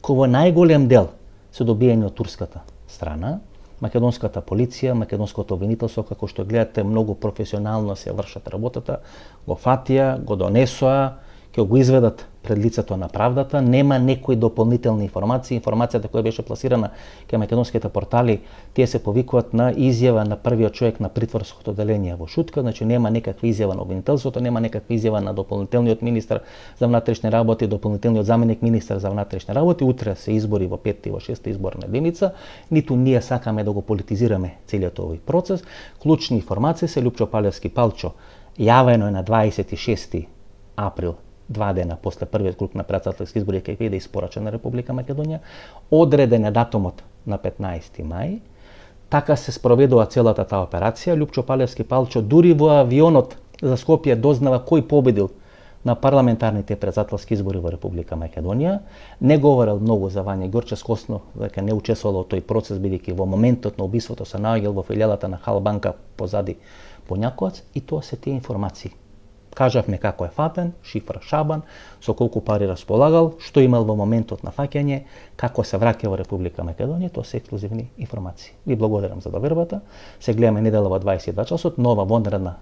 Speaker 1: кои во најголем дел се добиени од турската страна. Македонската полиција, македонското обвинителство, како што гледате, многу професионално се вршат работата, го фатија, го донесоа ќе го изведат пред лицето на правдата, нема некои дополнителни информации. Информацијата која беше пласирана кај македонските портали, тие се повикуваат на изјава на првиот човек на притворското деление во Шутка, значи нема некаква изјава на обвинителството, нема некаква изјава на дополнителниот министар за внатрешни работи, дополнителниот заменик министар за внатрешни работи. Утре се избори во 5-та и во 6-та изборна единица. Ниту ние сакаме да го политизираме целиот овој процес. Клучни информации се Лјупчо Палевски Палчо јавено е на 26 април, 2 дена после првиот круг на претседателски избори кај биде испорачен на Република Македонија, одреден е датумот на 15 мај. Така се спроведува целата таа операција. Лјупчо Палевски Палчо дури во авионот за Скопје дознава кој победил на парламентарните претседателски избори во Република Македонија. Не говорел многу за Вања Ѓорчевски, осно дека не учествувал во тој процес, бидејќи во моментот на убиството се наоѓал во филијалата на Халбанка позади Бонјаковац, и тоа се тие информации. Кажавме како е фатен, шифра Шабан, со колку пари располагал, што имал во моментот на фаќање, како се враќа во Република Македонија, тоа се ексклузивни информации. Ви благодарам за довербата. Се гледаме недела во 22 часот, нова вонредна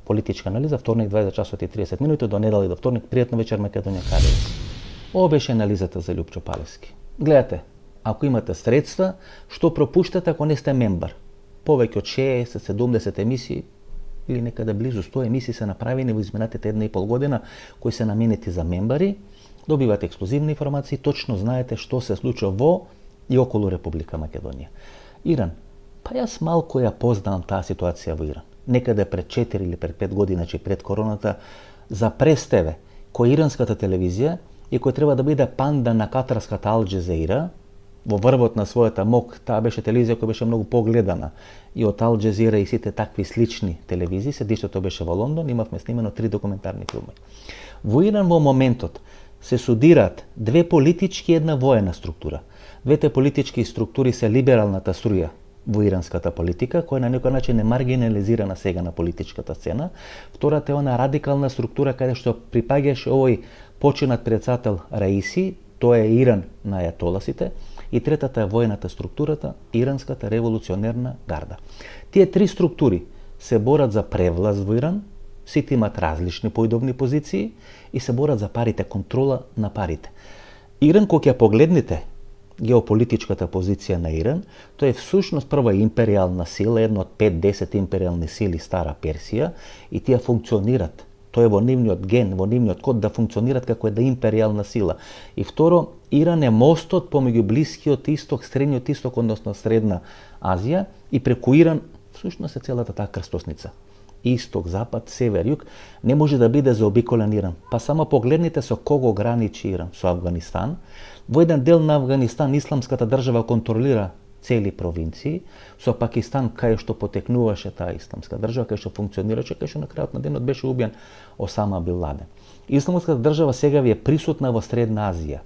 Speaker 1: политичка анализа, вторник 20 часот и 30 минути, до недела и до вторник. Пријатно вечер, Македонија, Карелец. Ова беше анализата за Лјупчо Палевски. Гледате, ако имате средства, што пропуштате ако не сте мембар? Повеќе од 60-70 емисии или некаде близу 100 емисии се направени во изминатите 1,5 година, кои се наменети за мембари. Добивате ексклузивни информации, точно знаете што се случува во и околу Република Македонија. Иран. Па јас малку ја познавам таа ситуација во Иран. Некаде пред 4 или пред 5 години, значи пред короната, за прес-ТВ, кој иранската телевизија и кој треба да биде панда на катарската Ал Џезеира, во врвот на својата мок, таа беше телевизија која беше многу погледана и од Ал Џезира и сите такви слични телевизии. Седиштето беше во Лондон, имавме снимено 3 документарни филми. Во Иран во моментот се судираат две политички и една воена структура. Двете политички структури се либералната струја во иранската политика, која на некој начин е маргинализирана сега на политичката сцена. Втората е она радикална структура каде што припаѓаше овој починат претседател Раиси, тоа е Иран на ајатоласите. И третата е воената структурата, иранската револуционерна гарда. Тие три структури се борат за превласт во Иран, сите имат различни поидобни позиции и се борат за парите, контрола на парите. Иран, кога ќе погледнете геополитичката позиција на Иран, тоа е всушност прва империјална сила, една од 5-10 империјални сили стара Персија, и тие функционират. Тоа е во нивниот ген, во нивниот код да функционират како една империјална сила. И второ, Иран е мостот помеѓу Блискиот исток, Средниот исток, односно Средна Азија, и преку Иран всушност е целата таа крстосница. Исток, запад, север, југ, не може да биде заобиколен Иран. Па само погледнете со кого граничи Иран, со Авганистан. Во еден дел на Авганистан исламската држава контролира цели провинции, со Пакистан кај што потекнуваше таа исламска држава, кај што функционираше, кај што на крајот на денот беше убиен Осама Бин Ладен. Исламската држава сега ви е присутна во Средна Азија.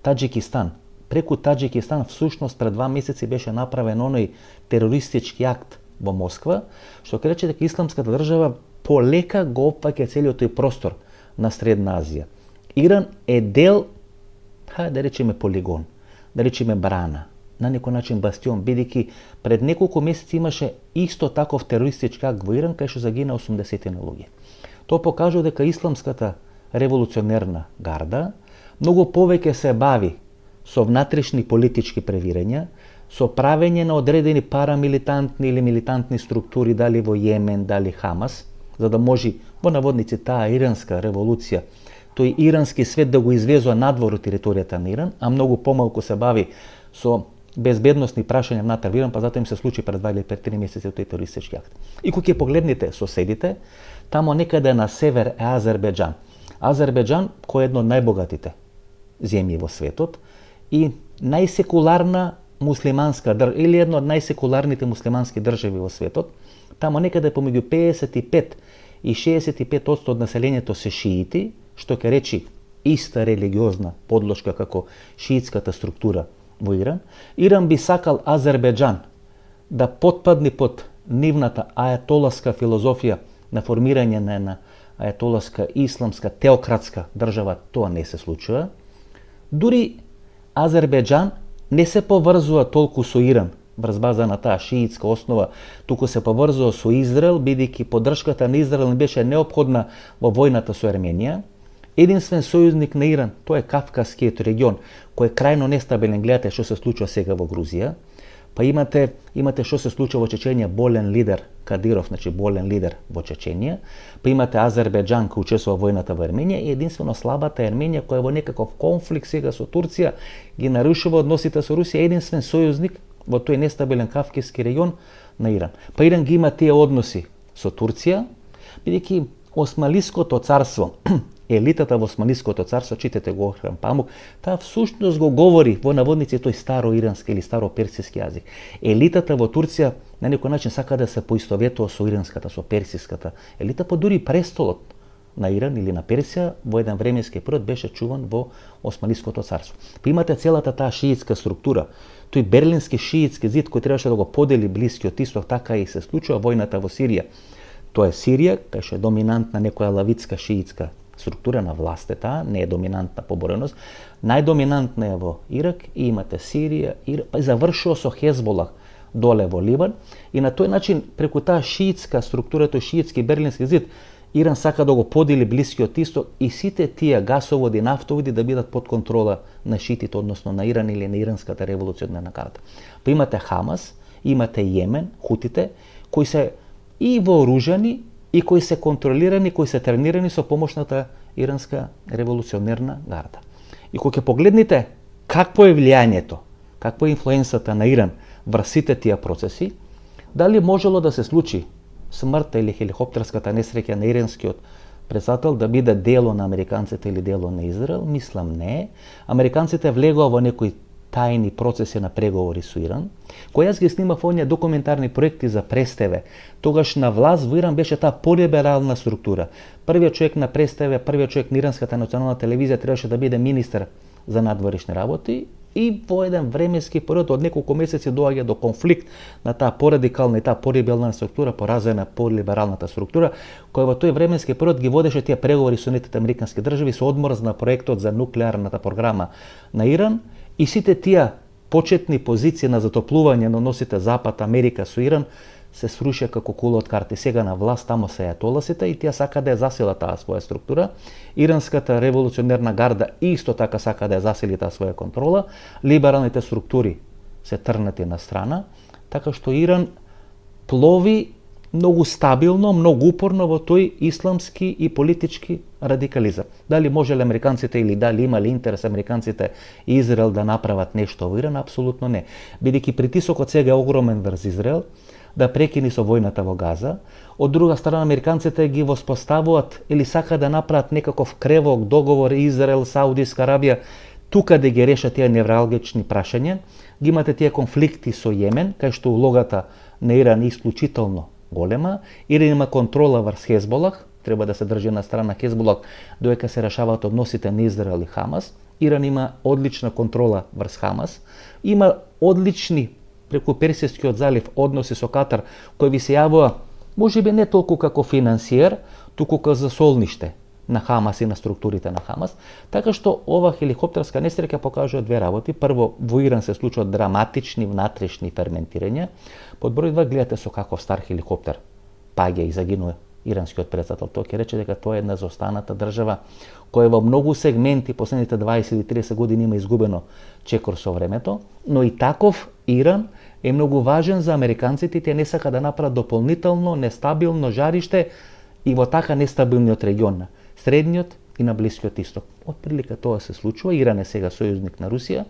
Speaker 1: Таџикистан. Преку Таџикистан всушност пред 2 месеци беше направен оној терористички акт во Москва, што ќе рече дека исламската држава полека го опфаќа целиот тој простор на Средна Азија. Иран е дел, да речеме полигон, да речеме брана, на некој начин бастион, бидејќи пред неколку месеци имаше исто таков терористички акт во Иран, кај што загина 80 луѓе. Тоа покажува дека исламската револуционерна гарда многу повеќе се бави со внатрешни политички превирања, со правење на одредени парамилитантни или милитантни структури, дали во Јемен, дали Хамас, за да може во наводници таа иранска револуција, тој ирански свет да го извезува надвор од територијата на Иран, а многу помалку се бави со безбедносни прашања внатре во Иран, па затоа им се случи пред 2 или 3 месеци тој терористички акт. И кога ќе погледнете соседите, тамо некаде на север е Азербеџан. Азербеџан кој е едно од најбогатите земји во светот и најсекуларна муслиманска држава, или едно од најсекуларните муслимански држави во светот. Тамо некаде помеѓу 55 и 65% од населението се шиити, што ќе речи иста религиозна подлошка како шиитската структура во Иран. Иран би сакал Азербеџан да потпадне под нивната ајатоласка филозофија на формирање на една ајатоласка исламска теократска држава. Тоа не се случува. Дури Азербеџан не се поврзува толку со Иран врз база на таа шиитска основа, туку се поврзува со Израел, бидејќи поддршката на Израел не беше неопходна во војната со Арменија. Единствен сојузник на Иран, тоа е Кавказскиот регион, кој е крајно нестабилен. Гледате што се случува сега во Грузија. Па имате што се случува во Чеченија, болен лидер Кадиров, значи болен лидер во Чеченија. Па имате Азербејџан кој учествува во војната во Ерменија и единствено слабата Ерменија која е во некаков конфликт сега со Турција, ги нарушува односите со Русија, единствен сојузник во тој нестабилен Кавказски регион на Иран. Па Иран ги има тие односи со Турција, бидејќи Османлиското царство, елитата во Османлиското царство, читате го Орхан Памук, таа всушност го говори во наводници тој старо ирански или старо персиски јазик. Елитата во Турција на некој начин сака да се поистоветува со иранската, со персиската елита, па дури престолот на Иран или на Персија во еден временски период беше чуван во Османлиското царство. Па имате целата таа шиитска структура, тој берлински шиитски зид кој требаше да го подели Блискиот исток, така и се случува војната во Сирија. Тоа е Сирија, кај што е доминантна некоја лавитска шиитска структура на властта, не е доминантна по бројност. Најдоминантна е во Ирак и имате Сирија, па и завршува со Хезболах доле во Ливан. И на тој начин, преку таа шиитска структура, тој шиитски берлински зид, Иран сака да го подели Блискиот исток и сите тие гасоводи, нафтоводи да бидат под контрола на шиитите, односно на Иран или на иранската револуционерна карта. Па имате Хамас, имате Јемен, хутите, кои се и вооружени, и кои се контролирани, кои се тренирани со помошната иранска револуционерна гарда. И кога ќе погледнете какво е влијанието, каква е инфлуенсата на Иран врз сите тие процеси, дали можело да се случи смртта или хеликоптерската несреќа на иранскиот председател да биде дело на американците или дело на Израел, мислам не. Американците влегоа во некои тајни процеси на преговори со Иран, кој јас ги снимав оние документарни проекти за Прес-ТВ. Тогаш на власт во Иран беше таа полиберална структура. Првиот човек на Прес-ТВ, првиот човек на иранската национална телевизија требаше да биде министер за надворешни работи и во еден временски период од неколку месеци доаѓа до конфликт на таа порадикална и таа полиберална структура по развој на полибералната структура, која во тој временски период ги водеше тие преговори со Соединетите американски држави со одмор на проектот за нуклеарната програма на Иран. И сите тие почетни позиции на затоплување на односите Запад, Америка со Иран се срушија како кула од карти. Сега на власт тамо се ајатоласите и тие сака да ја засила таа своја структура. Иранската револуционерна гарда исто така сака да ја засили таа своја контрола. Либералните структури се трнати на страна, така што Иран плови многу стабилно, многу упорно во тој исламски и политички радикализам. Дали можеле американците или дали имали интерес американците и Израел да направат нешто во Иран? Апсолутно не. Бидејќи притисокот сега е огромен врз Израел да прекини со војната во Газа. Од друга страна, американците ги воспоставуваат или сака да направат некаков кревок договор Израел, Саудиска Арабија, тука да ги решат тие невралгични прашања. Ги имате тие конфликти со Јемен, кај што улогата на Иран е исклучително голема. Иран има контрола врз Хезболах, треба да се држи на страна Хезболах додека се решаваат односите на Израел и Хамас. Иран има одлична контрола врз Хамас. Има одлични преку Персискиот залив односи со Катар, кој ви се јавува можеби не толку како финансиер, туку како засолниште на Хамас и на структурите на Хамас. Така што ова хеликоптерска несреќа покажува две работи. Прво, во Иран се случуваат драматични внатрешни ферментирања. Под број 2 гледате со каков стар хеликоптер паѓа и загинува иранскиот председател. Тој ќе рече дека тоа е една заостаната држава која во многу сегменти последните 20 или 30 години има изгубено чекор со времето, но и таков Иран е многу важен за американците и те не сака да направат дополнително нестабилно жариште и во така нестабилниот регион на Средниот и на Блискиот исток. Отприлика тоа се случува. Иран е сега сојузник на Русија.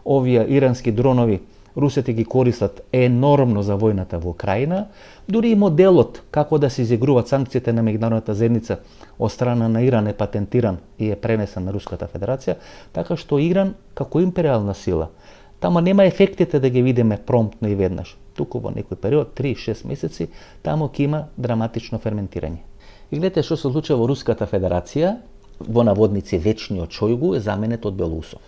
Speaker 1: Овие ирански дронови русите ги користат енормно за војната во Украина. Дури и моделот како да се изигруваат санкциите на меѓународната заедница од страна на Иран е патентиран и е пренесен на Руската Федерација, така што Иран како империална сила тамо нема ефектите да ги видиме промптно и веднаш. Туку во некој период, 3-6 месеци, тамо ќе има драматично ферментирање. И гледате што се случува во Руската Федерација, во наводници вечниот Шојгу е заменет од Белоусов,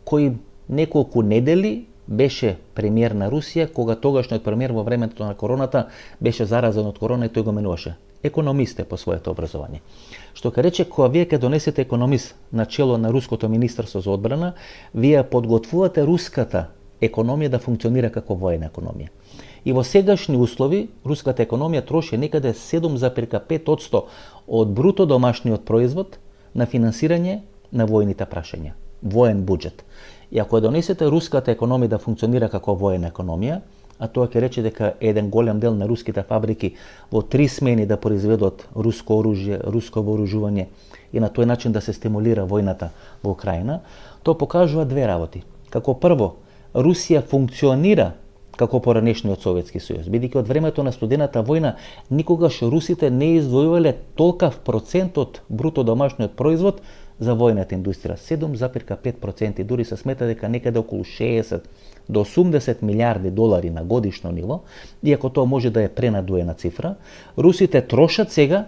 Speaker 1: кој неколку недели беше премиер на Русија, кога тогашниот премиер во времето на короната беше заразен од корона и тој го менуваше. Економист е по своето образование. Што ке рече, кога вие ке донесете економист на чело на Руското министерство за одбрана, вие подготвувате руската економија да функционира како воена економија. И во сегашни услови, руската економија троши некаде 7,5% од бруто домашниот производ на финансирање на војните прашања, воен буџет. И ако донесете руската економија да функционира како воена економија, а тоа ќе рече дека еден голем дел на руските фабрики во 3 смени да произведат руско оружје, руско вооружување и на тој начин да се стимулира војната во Украина, тоа покажува две работи. Како прво, Русија функционира како поранешниот Советски сојуз, бидејќи од времето на студената војна никогаш русите не издвојувале толкав процент од бруто домашниот производ за војната индустрија, 7,5%, дури се смета дека некаде околу 60 до 80 милиарди долари на годишно ниво, иако тоа може да е пренадуена цифра, русите трошат сега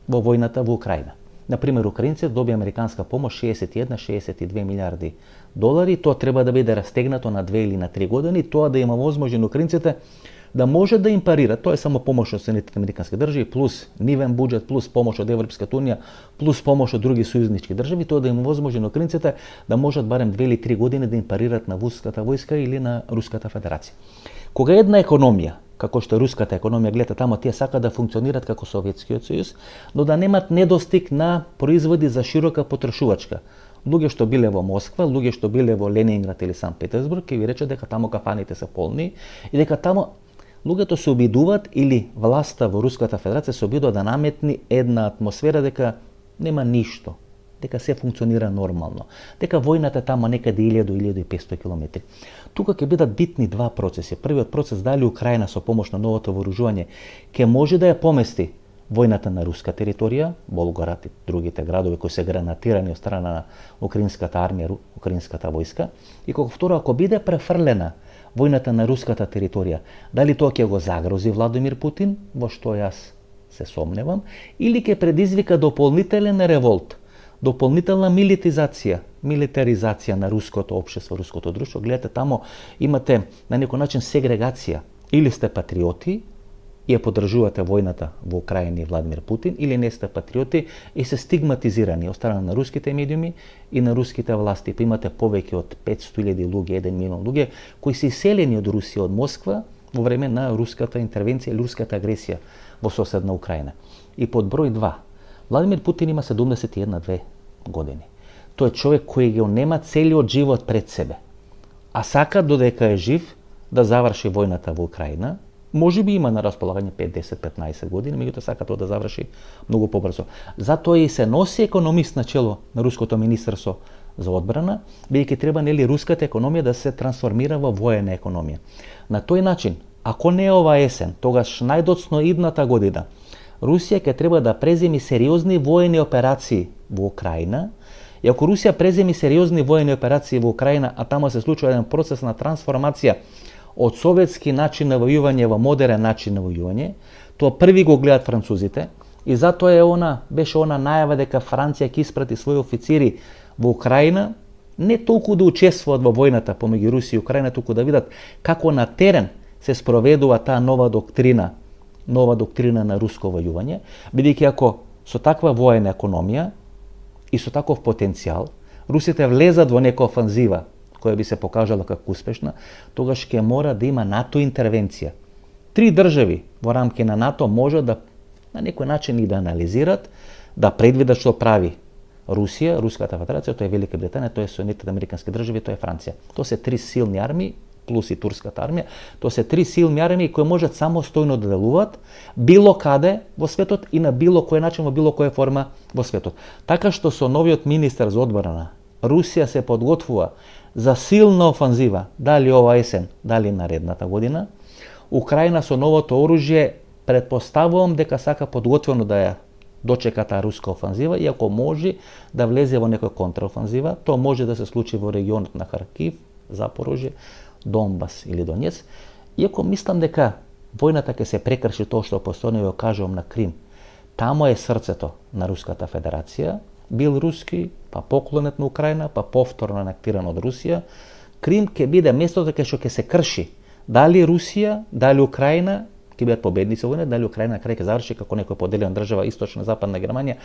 Speaker 1: во војната во Украина. Например, украинците доби американска помош 61-62 милиарди долари, тоа треба да биде растегнато на 2 или на 3 години, тоа да има возможност украинците да може да им парират, тоа е само помош од Соединетите американски држави, плюс нивен буџет, плюс помош од Европската унија, плюс помош од други сојузнички држави, тоа да има возможност украинците да можат барем 2 или 3 години да им парират на руската војска или на Руската федерација. Кога една економија, како што е руската економија, гледате тамо, тие сакаат да функционираат како Советскиот сојуз, но да немат недостиг на производи за широка потрошувачка. Луѓе што биле во Москва, луѓе што биле во Ленинград или Санкт Петерсбург, ќе ви речат дека тамо кафаните се полни и дека тамо луѓето се обидуваат или власта во Руската федерација се обидува да наметни една атмосфера дека нема ништо, дека се функционира нормално, дека војната тамо некаде 1000-1500 километри. Тука ќе бидат битни два процеси. Првиот процес дали Украина со помош на новото вооружување ќе може да ја помести војната на руска територија, Болград и другите градови кои се гранатирани од страна на украинската армија, украинската војска, и како второ, ако биде префрлена војната на руската територија, дали тоа ќе го загрози Владимир Путин, во што јас се сомневам, или ќе предизвика дополнителен револт, дополнителна милитаризација на руското општество, руското друштво. Гледате, тамо имате на некој начин сегрегација. Или сте патриоти и ја поддржувате војната во Украина и Владимир Путин, или не сте патриоти и се стигматизирани од страна на руските медиуми и на руските власти. Па имате повеќе од 500.000 луѓе, 1 милион луѓе, кои се иселени од Русија, од Москва, во време на руската интервенција или руската агресија во соседна Украина. И под број 2, Владимир Путин има 71-2 години. Тој е човек кој го нема целиот живот пред себе, а сака додека е жив да заврши војната во Украина. Може би има на располагање 5, 10, 15 години, меѓутоа сака тоа да заврши многу побрзо. Затоа и се носи економист на чело на руското министерство за одбрана, бидејќи треба руската економија да се трансформира во воена економија. На тој начин, ако не ова есен, тогаш најдоцно идната година, Русија ќе треба да преземи сериозни воени операции во Украина. И ако Русија преземи сериозни воени операции во Украина, а тамо се случува еден процес на трансформација од советски начин на војување во модерен начин на војување, тоа први го гледат французите и затоа беше она најава дека Франција ќе испрати своји официри во Украина, не толку да учествуваат во војната помеѓу Русија и Украина, туку да видат како на терен се спроведува таа нова доктрина на руско војување, бидејќи ако со таква воена економија и со таков потенцијал русите влезат во нека офанзива која би се покажала како успешна, тогаш ќе мора да има НАТО интервенција. 3 држави во рамки на НАТО може да на некој начин и да анализират, да предвидат што прави Русија, Руската федерација, тоа е Велика Британија, тоа е Соединетите американски држави, тоа е Франција. Тоа се 3 силни армии плюс и турската армија. Тоа се 3 силни армии кои можат самостојно да делуваат било каде во светот и на било кој начин во било која форма во светот. Така што со новиот министер за одбрана Русија се подготвува за силна офанзива, дали ова есен, дали наредната година. Украина со новото оружје претпоставувам дека сака подготвено да ја дочека таа руска офанзива, и ако може да влезе во некоја контраофанзива, тоа може да се случи во регионот на Харкив, Запорожје, Донбас или Донец. Иако мислам дека војната ќе се прекрши, тоа што постојано ја кажувам на Крим. Тамо е срцето на Руската федерација, бил руски, па поклонет на Украина, па повторно анектиран од Русија. Крим ќе биде местото кај што ќе се крши дали Русија, дали Украина ќе бидат победници во војна, дали Украина на крај ќе заврши како некоја поделена држава, источна западна Германија,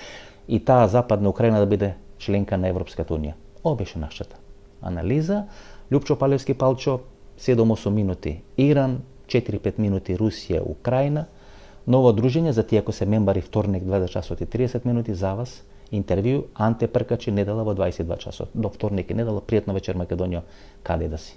Speaker 1: и таа западна Украина да биде членка на Европската унија. Ова беше нашата анализа. Лјупчо Палевски Палчо, 7-8 минути Иран, 4-5 минути Русија, Украина. Ново дружење за тие кои се мембари вторник 20 часот и 30 минути за вас интервју Анте Пркачи недела во 22 часот. До вторник и недела, пријатно вечер Македонија, каде да си.